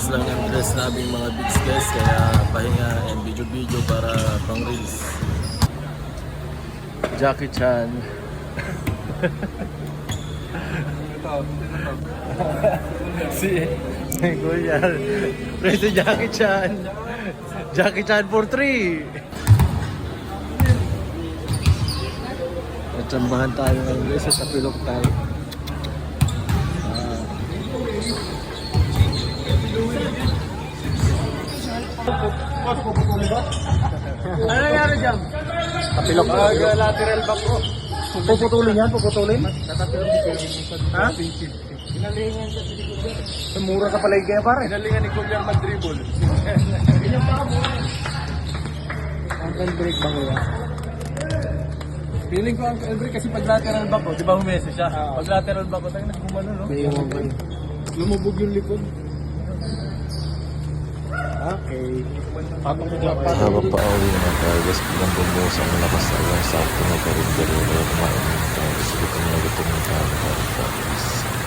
Kakatapos lang ng dress naming mga bigs guys, kaya pahinga and video para pang reels. Jackie Chan. si Kuya, si Jackie Chan. Jackie Chan for 3. Natsambahan tayo ngayon guys sa Tapilok tayo. Ano nangyari dyan? Tapilok. Lateral back ko. Puputulin yan, puputulin. Ha? Mura ka pala kaya pare. Pinalingan ni Kuya mag-dribble. Ankle break ba kuya? Feeling ko ang break kasi pag lateral back ko, di ba humesa siya? Pag lateral back ko, tayo na gumano, no? May yung Lumubog yung likod. okay. Habang pauwi naman tayo guys, bilang bumuhos ang malakas na lang sa akin na karindero na kumain ng tayo. Gusto ko na gutom ng tao.